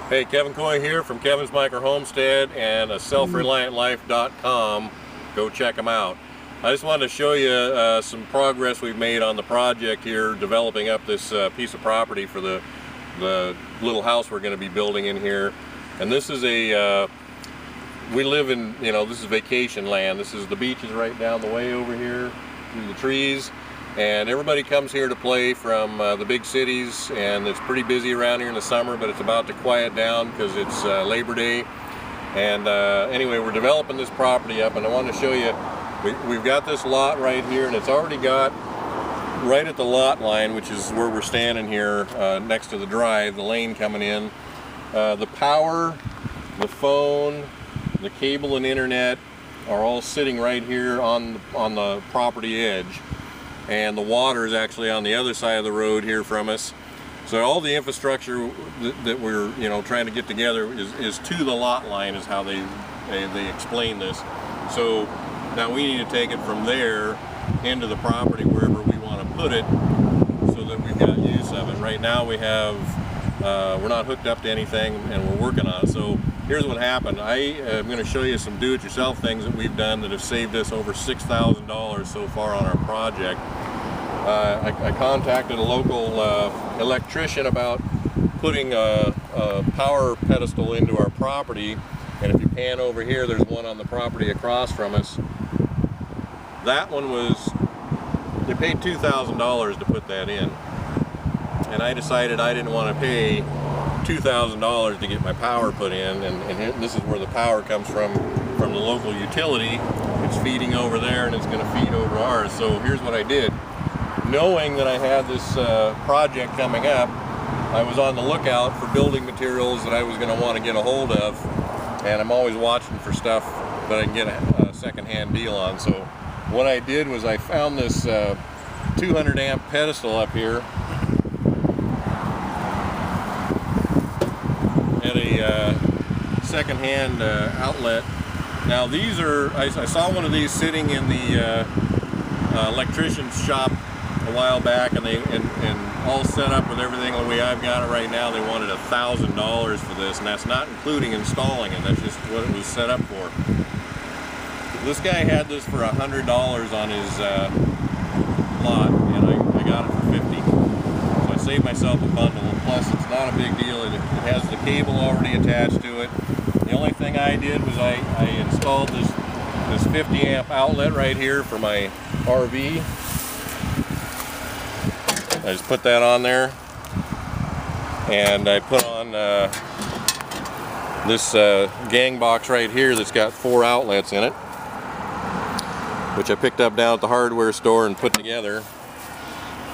Hey, Kevin Coy here from Kevin's Micro Homestead and selfreliantlife.com. Go check them out. I just wanted to show you some progress we've made on the project here, developing up this piece of property for the little house we're going to be building in here. And this is we live in, this is vacation land. This is the beach is right down the way over here through the trees. And everybody comes here to play from the big cities, and it's pretty busy around here in the summer, but it's about to quiet down because it's Labor Day. And anyway, we're developing this property up, and I wanted to show you, we've got this lot right here, and it's already got, right at the lot line, which is where we're standing here next to the drive, the lane coming in, the power, the phone, the cable and internet are all sitting right here on the property edge. And the water is actually on the other side of the road here from us. So all the infrastructure that we're trying to get together is to the lot line, is how they explain this. So now we need to take it from there into the property wherever we want to put it, so that we've got use of it. Right now we have we're not hooked up to anything, and we're working on it. So here's what happened. I am going to show you some do-it-yourself things that we've done that have saved us over $6,000 so far on our project. I contacted a local electrician about putting a power pedestal into our property, and if you pan over here, there's one on the property across from us. That one they paid $2,000 to put that in, and I decided I didn't want to pay $2,000 to get my power put in, and this is where the power comes from the local utility. It's feeding over there, and it's going to feed over ours. So here's what I did. Knowing that I had this project coming up, I was on the lookout for building materials that I was going to want to get a hold of, and I'm always watching for stuff that I can get a second-hand deal on. So what I did was I found this 200 amp pedestal up here at a second-hand outlet. Now these are, I saw one of these sitting in the electrician's shop a while back, and all set up with everything the way I've got it right now. They wanted $1,000 for this, and that's not including installing it. That's just what it was set up for. This guy had this for $100 on his lot, and I got it for $50. So I saved myself a bundle, and plus it's not a big deal. It has the cable already attached to it. The only thing I did was I installed this 50 amp outlet right here for my RV. I just put that on there, and I put on this gang box right here that's got 4 outlets in it, which I picked up down at the hardware store and put together.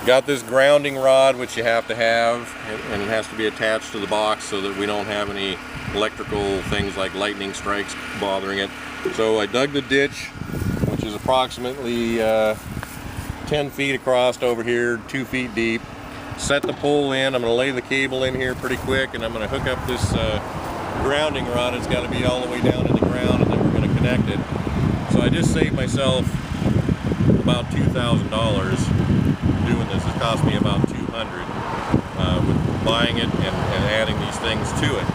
Got this grounding rod, which you have to have, and it has to be attached to the box so that we don't have any electrical things like lightning strikes bothering it. So I dug the ditch, which is approximately 10 feet across over here, 2 feet deep. Set the pole in. I'm going to lay the cable in here pretty quick, and I'm going to hook up this grounding rod. It's got to be all the way down in the ground, and then we're going to connect it. So I just saved myself about $2,000 doing this. It cost me about $200 with buying it and adding these things to it.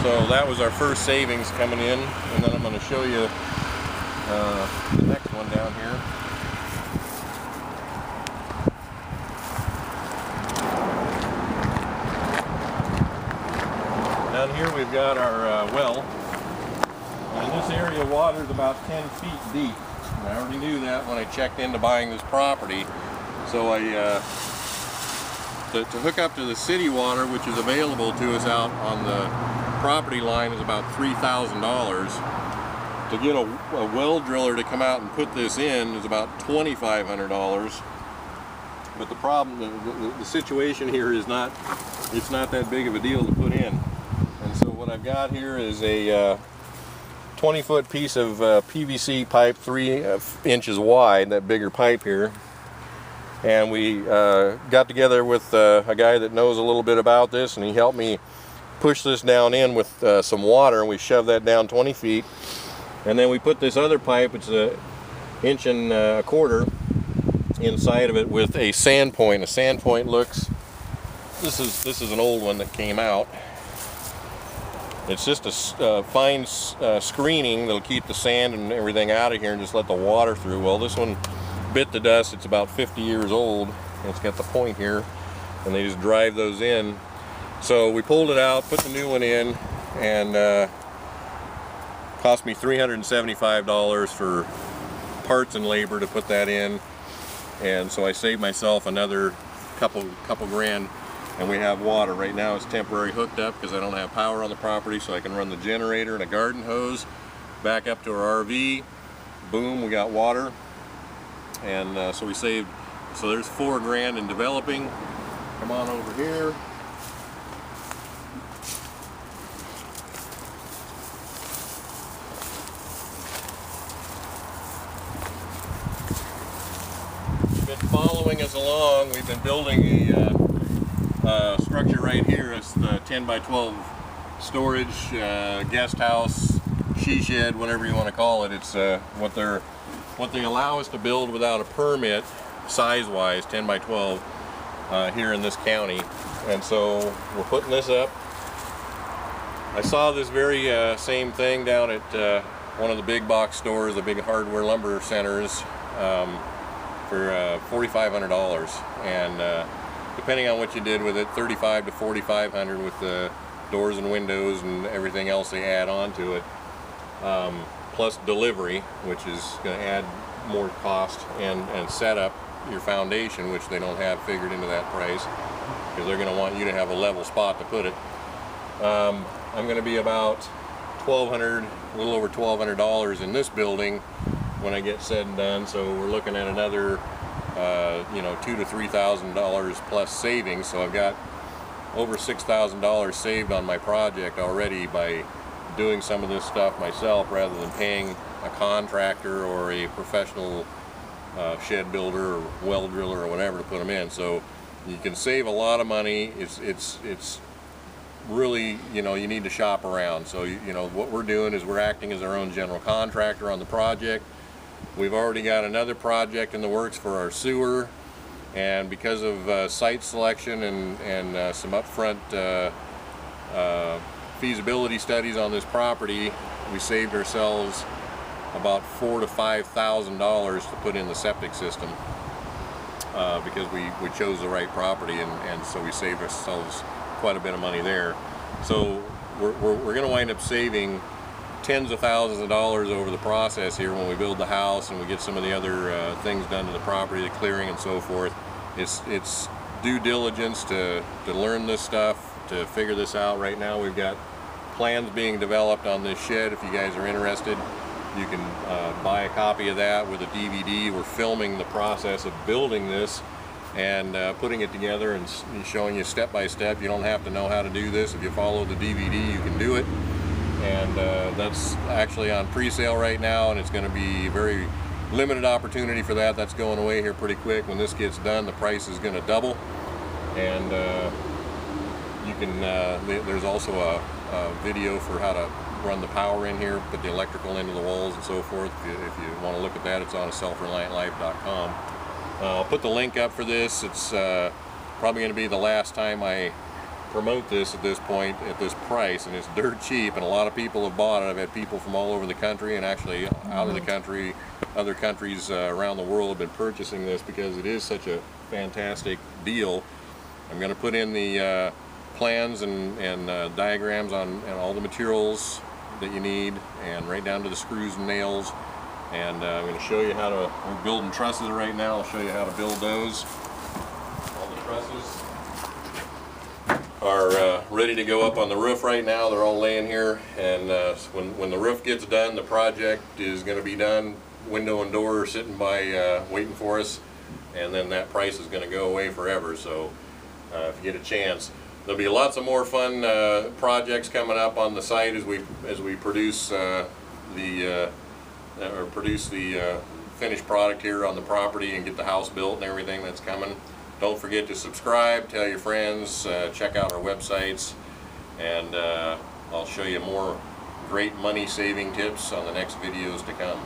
So that was our first savings coming in, and then I'm going to show you the next one down here. Down here we've got our well, and this area of water is about 10 feet deep. And I already knew that when I checked into buying this property. So to hook up to the city water, which is available to us out on the property line, is about $3,000. To get a well driller to come out and put this in is about $2,500. But the problem, the situation here is it's not that big of a deal to put in. And so what I've got here is a 20-foot piece of PVC pipe, 3 inches wide, that bigger pipe here. And we got together with a guy that knows a little bit about this, and he helped me push this down in with some water, and we shoved that down 20 feet. And then we put this other pipe, it's an 1.25 inches inside of it with a sand point. A sand point looks, this is an old one that came out. It's just a fine screening that'll keep the sand and everything out of here and just let the water through. Well, this one bit the dust. It's about 50 years old. And it's got the point here, and they just drive those in. So we pulled it out, put the new one in, and cost me $375 for parts and labor to put that in. And so I saved myself another couple grand. And we have water. Right now it's temporary hooked up because I don't have power on the property, so I can run the generator and a garden hose back up to our RV. Boom, we got water. And so we saved, so there's $4 grand in developing. Come on over here. Been following us along. We've been building a structure right here. It's the 10 by 12 storage guest house, she shed, whatever you want to call it. It's what they allow us to build without a permit, size-wise, 10 by 12 here in this county. And so we're putting this up. I saw this very same thing down at one of the big box stores, the big hardware lumber centers, for $4,500, and depending on what you did with it, $3,500 to $4,500 with the doors and windows and everything else they add on to it, plus delivery, which is going to add more cost, and set up your foundation, which they don't have figured into that price because they're going to want you to have a level spot to put it. I'm going to be about $1,200, a little over $1,200 in this building when I get said and done. So we're looking at another you know, $2,000 to $3,000 plus savings. So I've got over $6,000 saved on my project already by doing some of this stuff myself rather than paying a contractor or a professional shed builder or well driller or whatever to put them in. So you can save a lot of money. It's really, you know, you need to shop around. So you know what we're doing is we're acting as our own general contractor on the project. We've already got another project in the works for our sewer, and because of site selection and some upfront feasibility studies on this property, we saved ourselves about $4,000 to $5,000 to put in the septic system because we chose the right property, and so we saved ourselves quite a bit of money there. So we're going to wind up saving tens of thousands of dollars over the process here when we build the house and we get some of the other things done to the property, the clearing and so forth. It's due diligence to learn this stuff, to figure this out. Right now we've got plans being developed on this shed. If you guys are interested, you can buy a copy of that with a DVD. We're filming the process of building this and putting it together and showing you step by step. You don't have to know how to do this. If you follow the DVD, you can do it. And that's actually on pre-sale right now, and it's going to be a very limited opportunity for that. That's going away here pretty quick. When this gets done, the price is going to double. And you can there's also a video for how to run the power in here, put the electrical into the walls and so forth. If you want to look at that, it's on selfreliantlife.com. I'll put the link up for this. It's probably going to be the last time I promote this at this point at this price, and it's dirt cheap, and a lot of people have bought it. I've had people from all over the country and actually out of the country, other countries around the world have been purchasing this because it is such a fantastic deal. I'm going to put in the plans and diagrams on all the materials that you need, and right down to the screws and nails. And I'm going to show you how to, we're building trusses right now. I'll show you how to build those. All the trusses are ready to go up on the roof right now. They're all laying here, and when the roof gets done, the project is going to be done. Window and door are sitting by waiting for us, and then that price is going to go away forever. So if you get a chance, there'll be lots of more fun projects coming up on the site as we produce the finished product here on the property and get the house built and everything that's coming. Don't forget to subscribe, tell your friends, check out our websites, and I'll show you more great money saving tips on the next videos to come.